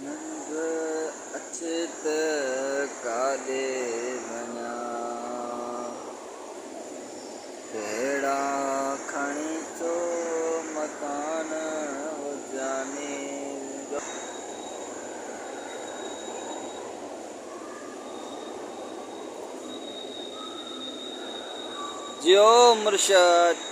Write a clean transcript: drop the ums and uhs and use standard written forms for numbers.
नंद अच्युत काले बना तेड़ा खणी तो मकान जाने ज्यो मुर्शद